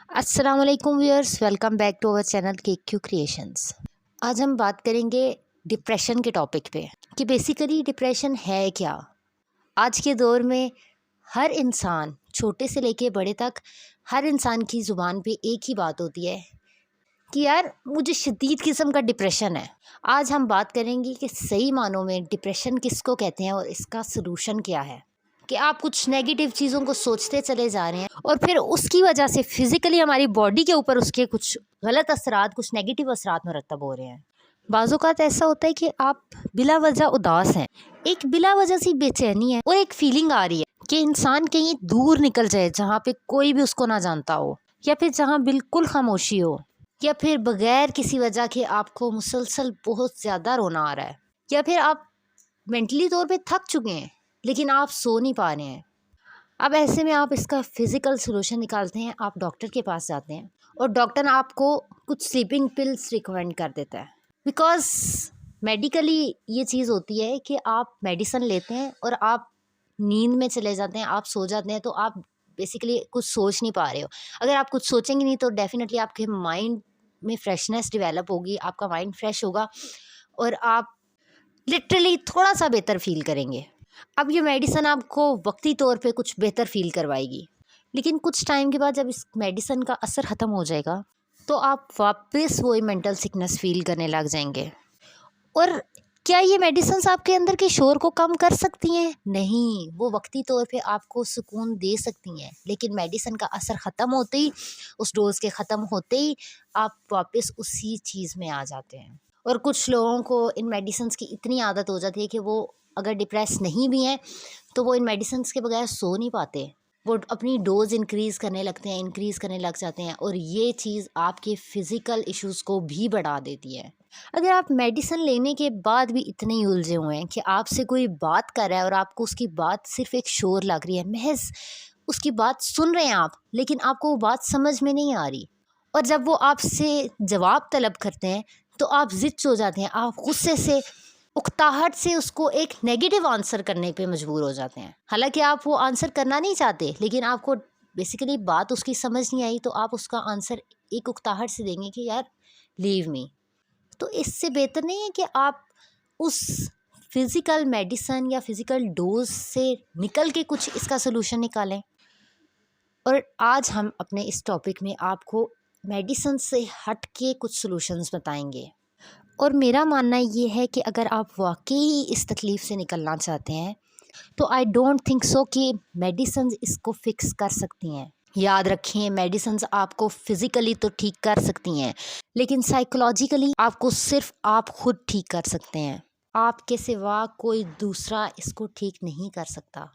السلام علیکم viewers, welcome back to our channel cake Q creations. آج ہم بات کریں گے ڈپریشن کے ٹاپک پہ کہ بیسیکلی ڈپریشن ہے کیا۔ آج کے دور میں ہر انسان، چھوٹے سے لے کے بڑے تک، ہر انسان کی زبان پہ ایک ہی بات ہوتی ہے کہ یار مجھے شدید قسم کا ڈپریشن ہے۔ آج ہم بات کریں گے کہ صحیح معنوں میں ڈپریشن کس کو کہتے ہیں اور اس کا سلوشن کیا ہے۔ کہ آپ کچھ نیگیٹیو چیزوں کو سوچتے چلے جا رہے ہیں اور پھر اس کی وجہ سے فزیکلی ہماری باڈی کے اوپر اس کے کچھ غلط اثرات، کچھ نیگیٹیو اثرات مرتب ہو رہے ہیں۔ بعض اوقات ایسا ہوتا ہے کہ آپ بلا وجہ اداس ہیں، ایک بلا وجہ سی بے چینی ہے اور ایک فیلنگ آ رہی ہے کہ انسان کہیں دور نکل جائے جہاں پہ کوئی بھی اس کو نہ جانتا ہو، یا پھر جہاں بالکل خاموشی ہو، یا پھر بغیر کسی وجہ کے آپ کو مسلسل بہت زیادہ رونا آ رہا ہے، یا پھر آپ مینٹلی طور پہ تھک چکے ہیں لیکن آپ سو نہیں پا رہے ہیں۔ اب ایسے میں آپ اس کا فزیکل سلوشن نکالتے ہیں، آپ ڈاکٹر کے پاس جاتے ہیں اور ڈاکٹر آپ کو کچھ سلیپنگ پلس ریکمینڈ کر دیتا ہے، بیکاز میڈیکلی یہ چیز ہوتی ہے کہ آپ میڈیسن لیتے ہیں اور آپ نیند میں چلے جاتے ہیں، آپ سو جاتے ہیں، تو آپ بیسیکلی کچھ سوچ نہیں پا رہے ہو۔ اگر آپ کچھ سوچیں گے نہیں تو ڈیفینیٹلی آپ کے مائنڈ میں فریشنس ڈیولپ ہوگی، آپ کا مائنڈ فریش ہوگا اور آپ لٹرلی تھوڑا سا بہتر فیل کریں گے۔ اب یہ میڈیسن آپ کو وقتی طور پہ کچھ بہتر فیل کروائے گی، لیکن کچھ ٹائم کے بعد جب اس میڈیسن کا اثر ختم ہو جائے گا تو آپ واپس وہی مینٹل سکنس فیل کرنے لگ جائیں گے۔ اور کیا یہ میڈیسنز آپ کے اندر کے شور کو کم کر سکتی ہیں؟ نہیں، وہ وقتی طور پہ آپ کو سکون دے سکتی ہیں، لیکن میڈیسن کا اثر ختم ہوتے ہی، اس ڈوز کے ختم ہوتے ہی آپ واپس اسی چیز میں آ جاتے ہیں۔ اور کچھ لوگوں کو ان میڈیسنز کی اتنی عادت ہو جاتی ہے کہ وہ اگر ڈپریس نہیں بھی ہیں تو وہ ان میڈیسنز کے بغیر سو نہیں پاتے، وہ اپنی ڈوز انکریز کرنے لگ جاتے ہیں اور یہ چیز آپ کے فزیکل ایشوز کو بھی بڑھا دیتی ہے۔ اگر آپ میڈیسن لینے کے بعد بھی اتنے ہی الجھے ہوئے ہیں کہ آپ سے کوئی بات کر رہا ہے اور آپ کو اس کی بات صرف ایک شور لگ رہی ہے، محض اس کی بات سن رہے ہیں آپ، لیکن آپ کو وہ بات سمجھ میں نہیں آ رہی، اور جب وہ آپ سے جواب طلب کرتے ہیں تو آپ ضد ہو جاتے ہیں، آپ غصے سے، اکتاہٹ سے اس کو ایک نیگیٹو آنسر کرنے پہ مجبور ہو جاتے ہیں، حالانکہ آپ وہ آنسر کرنا نہیں چاہتے، لیکن آپ کو بیسیکلی بات اس کی سمجھ نہیں آئی تو آپ اس کا آنسر ایک اکتاہٹ سے دیں گے کہ یار لیو می۔ تو اس سے بہتر نہیں ہے کہ آپ اس فزیکل میڈیسن یا فزیکل ڈوز سے نکل کے کچھ اس کا سلوشن نکالیں؟ اور آج ہم اپنے اس ٹاپک میں آپ کو میڈیسن سے ہٹ کے کچھ سلوشنز بتائیں گے، اور میرا ماننا یہ ہے کہ اگر آپ واقعی اس تکلیف سے نکلنا چاہتے ہیں تو آئی ڈونٹ تھنک سو کہ میڈیسنز اس کو فکس کر سکتی ہیں۔ یاد رکھیں، میڈیسنز آپ کو فزیکلی تو ٹھیک کر سکتی ہیں لیکن سائیکولوجیکلی آپ کو صرف آپ خود ٹھیک کر سکتے ہیں، آپ کے سوا کوئی دوسرا اس کو ٹھیک نہیں کر سکتا۔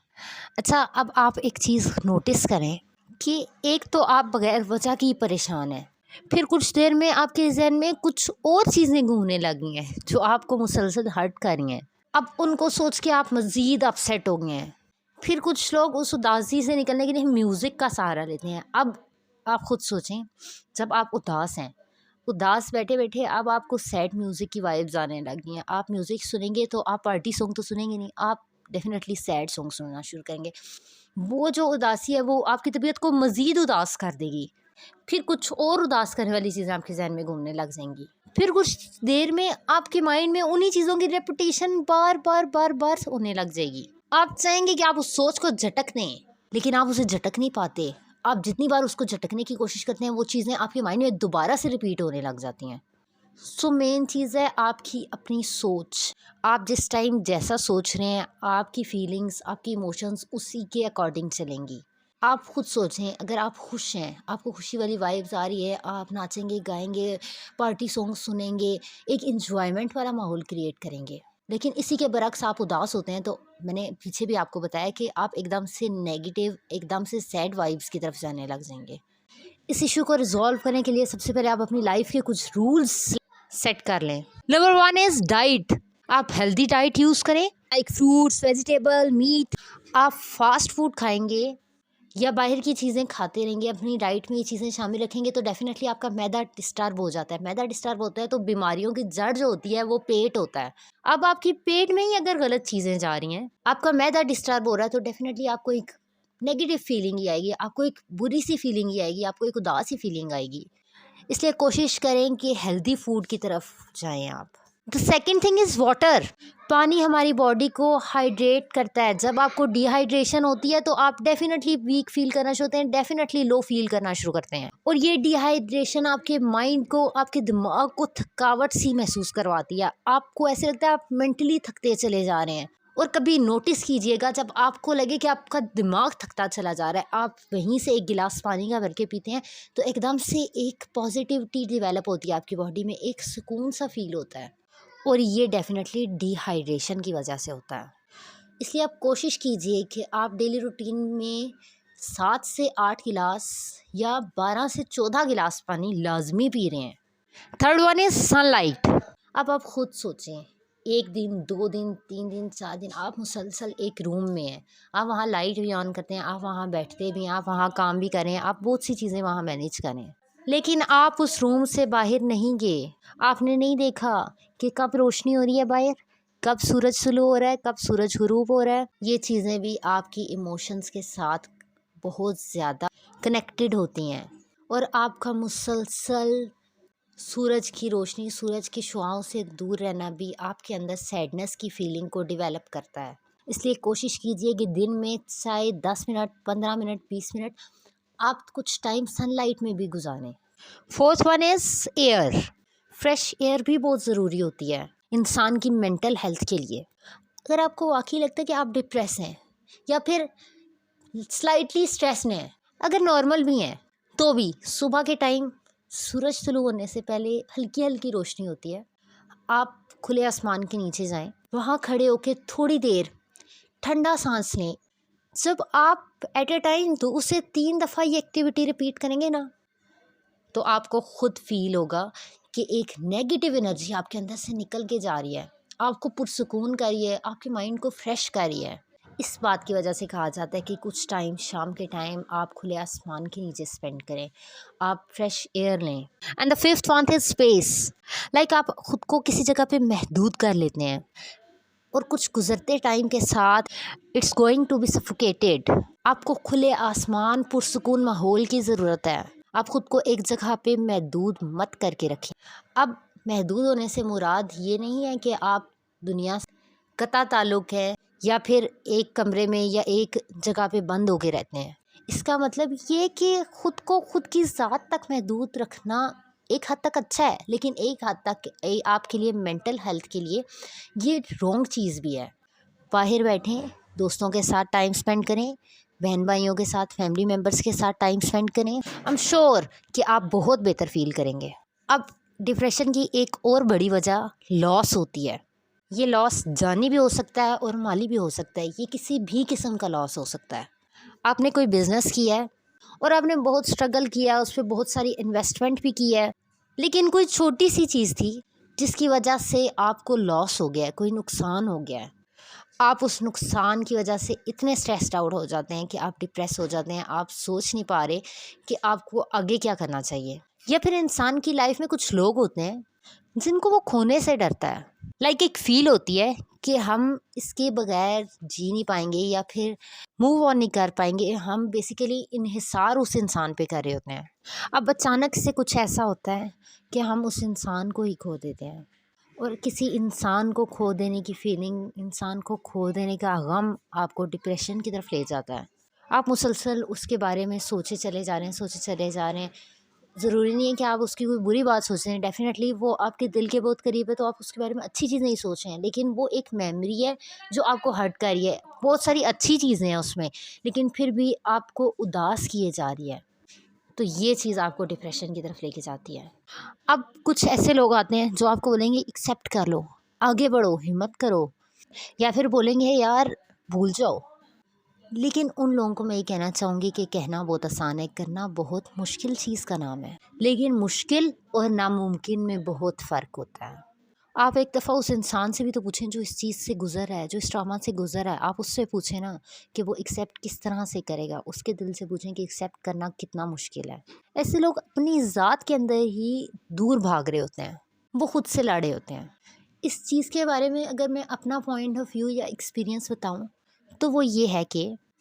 اچھا، اب آپ ایک چیز نوٹس کریں کہ ایک تو آپ بغیر وجہ کی پریشان ہیں، پھر کچھ دیر میں آپ کے ذہن میں کچھ اور چیزیں گھومنے لگی ہیں جو آپ کو مسلسل ہرٹ کر رہی ہیں، اب ان کو سوچ کے آپ مزید اپسیٹ ہو گئے ہیں۔ پھر کچھ لوگ اس اداسی سے نکلنے کے لیے میوزک کا سہارا لیتے ہیں۔ اب آپ خود سوچیں، جب آپ اداس ہیں، اداس بیٹھے بیٹھے اب آپ کو سیڈ میوزک کی وائبز آنے لگی ہیں، آپ میوزک سنیں گے تو آپ پارٹی سانگ تو سنیں گے نہیں، آپ ڈیفینیٹلی سیڈ سانگ سننا شروع کریں گے۔ وہ جو اداسی ہے وہ آپ کی طبیعت کو مزید اداس کر دے گی، پھر کچھ اور اداس کرنے والی چیزیں آپ کے ذہن میں گھومنے لگ جائیں گی، پھر کچھ دیر میں آپ کے مائنڈ میں انہی چیزوں کی ریپیٹیشن بار بار ہونے لگ جائے گی۔ آپ چاہیں گے کہ آپ اس سوچ کو جھٹک دیں، لیکن آپ اسے جھٹک نہیں پاتے، آپ جتنی بار اس کو جھٹکنے کی کوشش کرتے ہیں وہ چیزیں آپ کے مائنڈ میں دوبارہ سے ریپیٹ ہونے لگ جاتی ہیں۔ سو مین چیز ہے آپ کی اپنی سوچ، آپ جس ٹائم جیسا سوچ رہے ہیں آپ کی فیلنگز، آپ کی ایموشنز اسی کے اکارڈنگ چلیں گی۔ آپ خود سوچیں، اگر آپ خوش ہیں، آپ کو خوشی والی وائبز آ رہی ہے، آپ ناچیں گے، گائیں گے، پارٹی سانگ سنیں گے، ایک انجوائمنٹ والا ماحول کریٹ کریں گے، لیکن اسی کے برعکس آپ اداس ہوتے ہیں تو میں نے پیچھے بھی آپ کو بتایا کہ آپ ایک دم سے نیگیٹو، ایک دم سے سیڈ وائبز کی طرف جانے لگ جائیں گے۔ اس ایشو کو ریزالو کرنے کے لیے سب سے پہلے آپ اپنی لائف کے کچھ رولز سیٹ کر لیں۔ نمبر 1 از ڈائٹ۔ آپ ہیلدی ڈائٹ یوز کریں، لائک فروٹس، ویجیٹیبل، میٹ۔ آپ فاسٹ فوڈ کھائیں گے یا باہر کی چیزیں کھاتے رہیں گے، اپنی ڈائٹ میں یہ چیزیں شامل رکھیں گے تو ڈیفینیٹلی آپ کا میدا ڈسٹرب ہو جاتا ہے۔ میدا ڈسٹرب ہوتا ہے تو بیماریوں کی جڑ جو ہوتی ہے وہ پیٹ ہوتا ہے۔ اب آپ کی پیٹ میں ہی اگر غلط چیزیں جا رہی ہیں، آپ کا میدا ڈسٹرب ہو رہا ہے تو ڈیفینیٹلی آپ کو ایک نیگیٹو فیلنگ ہی آئے گی، آپ کو ایک بری سی فیلنگ ہی آئے گی، آپ کو ایک اداس سی فیلنگ آئے گی۔ اس لیے کوشش کریں کہ ہیلدی فوڈ کی طرف جائیں آپ۔ The second thing is water. پانی ہماری باڈی کو ہائیڈریٹ کرتا ہے۔ جب آپ کو ڈی ہائیڈریشن ہوتی ہے تو آپ ڈیفینیٹلی ویک فیل کرنا شروع ہوتے ہیں، ڈیفینیٹلی لو فیل کرنا شروع کرتے ہیں، اور یہ ڈی ہائیڈریشن آپ کے مائنڈ کو، آپ کے دماغ کو تھکاوٹ سی محسوس کرواتی ہے۔ آپ کو ایسے لگتا ہے آپ مینٹلی تھکتے چلے جا رہے ہیں۔ اور کبھی نوٹس کیجئے گا جب آپ کو لگے کہ آپ کا دماغ تھکتا چلا جا رہا ہے، آپ وہیں سے ایک گلاس پانی کا بھر کے پیتے ہیں تو ایک دم سے ایک پازیٹیوٹی ڈیولپ ہوتی ہے آپ کی باڈی میں، ایک سکون سا فیل ہوتا ہے، اور یہ ڈیفینیٹلی ڈی ہائیڈریشن کی وجہ سے ہوتا ہے۔ اس لیے آپ کوشش کیجئے کہ آپ ڈیلی روٹین میں 7 سے 8 گلاس یا 12 سے 14 گلاس پانی لازمی پی رہے ہیں۔ Third one is sunlight. اب آپ خود سوچیں، 1 دن 2 دن 3 دن 4 دن آپ مسلسل ایک روم میں ہیں، آپ وہاں لائٹ بھی آن کرتے ہیں، آپ وہاں بیٹھتے بھی ہیں، آپ وہاں کام بھی کریں، آپ بہت سی چیزیں وہاں مینیج کریں، لیکن آپ اس روم سے باہر نہیں گئے، آپ نے نہیں دیکھا کہ کب روشنی ہو رہی ہے باہر، کب سورج طلوع ہو رہا ہے، کب سورج غروب ہو رہا ہے۔ یہ چیزیں بھی آپ کی ایموشنز کے ساتھ بہت زیادہ کنیکٹڈ ہوتی ہیں، اور آپ کا مسلسل سورج کی روشنی، سورج کی شعاؤں سے دور رہنا بھی آپ کے اندر سیڈنس کی فیلنگ کو ڈیولپ کرتا ہے۔ اس لیے کوشش کیجئے کہ دن میں چاہے 10 منٹ 15 منٹ 20 منٹ آپ کچھ ٹائم سن لائٹ میں بھی گزاریں۔ Fourth one is air. Fresh air بھی بہت ضروری ہوتی ہے انسان کی مینٹل ہیلتھ کے لیے۔ اگر آپ کو واقعی لگتا ہے کہ آپ ڈپریس ہیں یا پھر سلائٹلی اسٹریس میں ہیں، اگر نارمل بھی ہیں تو بھی صبح کے ٹائم سورج طلوع ہونے سے پہلے ہلکی ہلکی روشنی ہوتی ہے، آپ کھلے آسمان کے نیچے جائیں، وہاں کھڑے ہو کے تھوڑی دیر ٹھنڈا سانس لیں۔ جب آپ ایٹ اے ٹائم 2 سے 3 دفعہ یہ ایکٹیویٹی ریپیٹ کریں گے نا، تو آپ کو خود فیل ہوگا کہ ایک نیگیٹو انرجی آپ کے اندر سے نکل کے جا رہی ہے، آپ کو پرسکون کر رہی ہے، آپ کے مائنڈ کو فریش کر رہی ہے۔ اس بات کی وجہ سے کہا جاتا ہے کہ کچھ ٹائم شام کے ٹائم آپ کھلے آسمان کے نیچے اسپینڈ کریں، آپ فریش ایئر لیں۔ And the fifth one is space. Like آپ خود کو کسی جگہ پہ محدود کر لیتے ہیں، اور کچھ گزرتے ٹائم کے ساتھ it's going to be suffocated. آپ کو کھلے آسمان پرسکون ماحول کی ضرورت ہے۔ آپ خود کو ایک جگہ پہ محدود مت کر کے رکھیں۔ اب محدود ہونے سے مراد یہ نہیں ہے کہ آپ دنیا سے قطع تعلق ہے یا پھر ایک کمرے میں یا ایک جگہ پہ بند ہو کے رہتے ہیں۔ اس کا مطلب یہ کہ خود کو خود کی ذات تک محدود رکھنا ایک حد تک اچھا ہے، لیکن ایک حد تک آپ کے لیے مینٹل ہیلتھ کے لیے یہ رانگ چیز بھی ہے۔ باہر بیٹھیں، دوستوں کے ساتھ ٹائم سپینڈ کریں، بہن بھائیوں کے ساتھ، فیملی ممبرس کے ساتھ ٹائم سپینڈ کریں، ایم شور کہ آپ بہت بہتر فیل کریں گے۔ اب ڈپریشن کی ایک اور بڑی وجہ لاس ہوتی ہے۔ یہ لاس جانی بھی ہو سکتا ہے اور مالی بھی ہو سکتا ہے، یہ کسی بھی قسم کا لاس ہو سکتا ہے۔ آپ نے کوئی بزنس کیا ہے اور آپ نے بہت اسٹرگل کیا ہے، اس پہ بہت ساری انویسٹمنٹ بھی کی ہے، لیکن کوئی چھوٹی سی چیز تھی جس کی وجہ سے آپ کو لاس ہو گیا ہے، کوئی نقصان ہو گیا ہے۔ آپ اس نقصان کی وجہ سے اتنے اسٹریسڈ آؤٹ ہو جاتے ہیں کہ آپ ڈپریس ہو جاتے ہیں، آپ سوچ نہیں پا رہے کہ آپ کو آگے کیا کرنا چاہیے۔ یا پھر انسان کی لائف میں کچھ لوگ ہوتے ہیں جن کو وہ کھونے سے ڈرتا ہے۔ لائک ایک فیل ہوتی ہے کہ ہم اس کے بغیر جی نہیں پائیں گے یا پھر موو آن نہیں کر پائیں گے، ہم بیسیکلی انحصار اس انسان پہ کر رہے ہوتے ہیں۔ اب اچانک سے کچھ ایسا ہوتا ہے کہ ہم اس انسان کو ہی کھو دیتے ہیں، اور کسی انسان کو کھو دینے کی فیلنگ، انسان کو کھو دینے کا غم آپ کو ڈپریشن کی طرف لے جاتا ہے۔ آپ مسلسل اس کے بارے میں سوچے چلے جا رہے ہیں، سوچے چلے جا رہے ہیں۔ ضروری نہیں ہے کہ آپ اس کی کوئی بری بات سوچ رہے ہیں، ڈیفینیٹلی وہ آپ کے دل کے بہت قریب ہے تو آپ اس کے بارے میں اچھی چیز نہیں سوچ رہے ہیں، لیکن وہ ایک میموری ہے جو آپ کو ہرٹ کر رہی ہے۔ بہت ساری اچھی چیزیں ہیں اس میں، لیکن پھر بھی آپ کو اداس کیے جا رہی ہے، تو یہ چیز آپ کو ڈپریشن کی طرف لے کے جاتی ہے۔ اب کچھ ایسے لوگ آتے ہیں جو آپ کو بولیں گے ایکسیپٹ کر لو، آگے بڑھو، ہمت کرو، یا پھر بولیں گے یار بھول جاؤ۔ لیکن ان لوگوں کو میں یہ کہنا چاہوں گی کہ کہنا بہت آسان ہے، کرنا بہت مشکل چیز کا نام ہے، لیکن مشکل اور ناممکن میں بہت فرق ہوتا ہے۔ آپ ایک دفعہ اس انسان سے بھی تو پوچھیں جو اس چیز سے گزر رہا ہے، جو اس ٹراما سے گزر رہا ہے، آپ اس سے پوچھیں نا کہ وہ ایکسیپٹ کس طرح سے کرے گا، اس کے دل سے پوچھیں کہ ایکسیپٹ کرنا کتنا مشکل ہے۔ ایسے لوگ اپنی ذات کے اندر ہی دور بھاگ رہے ہوتے ہیں، وہ خود سے لڑے ہوتے ہیں۔ اس چیز کے بارے میں اگر میں اپنا پوائنٹ آف ویو یا ایکسپیرینس بتاؤں تو وہ یہ ہے کہ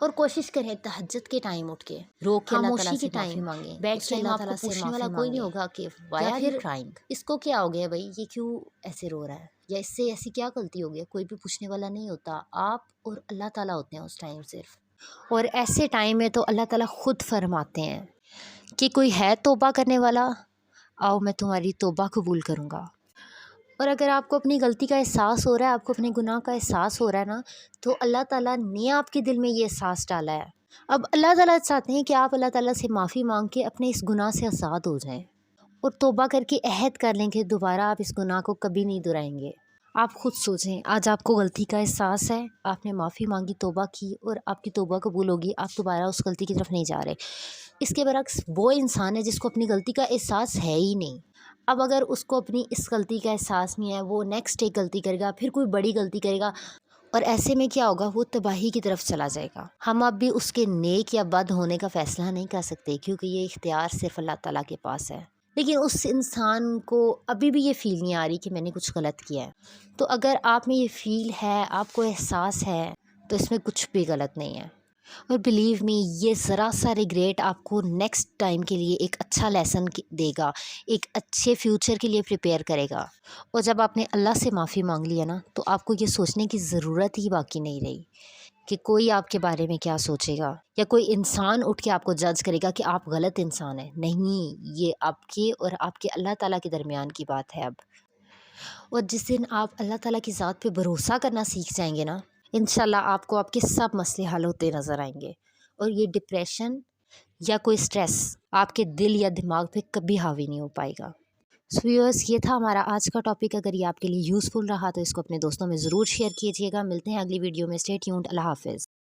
اور کوشش کریں تہجد کے ٹائم اٹھ کے رو کے اللہ تعالیٰ سے معافی مانگیں. بیٹھ کے اللہ تعالیٰ سے پوچھنے والا کوئی نہیں ہوگا کہ وائی آر یو کرائنگ، اس کو کیا ہو گیا بھائی، یہ کیوں ایسے رو رہا ہے، یا اس سے ایسی کیا غلطی ہو گئی. کوئی بھی پوچھنے والا نہیں ہوتا، آپ اور اللہ تعالیٰ ہوتے ہیں اس ٹائم صرف. اور ایسے ٹائم میں تو اللہ تعالیٰ خود فرماتے ہیں کہ کوئی ہے توبہ کرنے والا، آؤ میں تمہاری توبہ قبول کروں گا. اور اگر آپ کو اپنی غلطی کا احساس ہو رہا ہے، آپ کو اپنے گناہ کا احساس ہو رہا ہے نا، تو اللہ تعالیٰ نے آپ کے دل میں یہ احساس ڈالا ہے. اب اللہ تعالیٰ چاہتے ہیں کہ آپ اللہ تعالیٰ سے معافی مانگ کے اپنے اس گناہ سے آزاد ہو جائیں اور توبہ کر کے عہد کر لیں کہ دوبارہ آپ اس گناہ کو کبھی نہیں دہرائیں گے. آپ خود سوچیں، آج آپ کو غلطی کا احساس ہے، آپ نے معافی مانگی، توبہ کی اور آپ کی توبہ قبول ہوگی، آپ دوبارہ اس غلطی کی طرف نہیں جا رہے. اس کے برعکس وہ انسان ہے جس کو اپنی غلطی کا احساس ہے ہی نہیں. اب اگر اس کو اپنی اس غلطی کا احساس نہیں ہے، وہ نیکسٹ ایک غلطی کرے گا، پھر کوئی بڑی غلطی کرے گا، اور ایسے میں کیا ہوگا، وہ تباہی کی طرف چلا جائے گا. ہم اب بھی اس کے نیک یا بد ہونے کا فیصلہ نہیں کر سکتے کیونکہ یہ اختیار صرف اللہ تعالیٰ کے پاس ہے. لیکن اس انسان کو ابھی بھی یہ فیل نہیں آ رہی کہ میں نے کچھ غلط کیا ہے. تو اگر آپ میں یہ فیل ہے، آپ کو احساس ہے، تو اس میں کچھ بھی غلط نہیں ہے. اور بلیو می، یہ ذرا سا ریگریٹ آپ کو نیکسٹ ٹائم کے لیے ایک اچھا لیسن دے گا، ایک اچھے فیوچر کے لیے پریپیئر کرے گا. اور جب آپ نے اللہ سے معافی مانگ لیا نا، تو آپ کو یہ سوچنے کی ضرورت ہی باقی نہیں رہی کہ کوئی آپ کے بارے میں کیا سوچے گا، یا کوئی انسان اٹھ کے آپ کو جج کرے گا کہ آپ غلط انسان ہیں. نہیں، یہ آپ کے اور آپ کے اللہ تعالیٰ کے درمیان کی بات ہے اب. اور جس دن آپ اللہ تعالیٰ کی ذات پہ بھروسہ کرنا سیکھ جائیں گے نا، انشاءاللہ آپ کو آپ کے سب مسئلے حل ہوتے نظر آئیں گے. اور یہ ڈپریشن یا کوئی سٹریس آپ کے دل یا دماغ پہ کبھی حاوی نہیں ہو پائے گا. سو ویورس، یہ تھا ہمارا آج کا ٹاپک. اگر یہ آپ کے لیے یوزفل رہا تو اس کو اپنے دوستوں میں ضرور شیئر کیجیے گا. ملتے ہیں اگلی ویڈیو میں. Stay tuned. اللہ حافظ.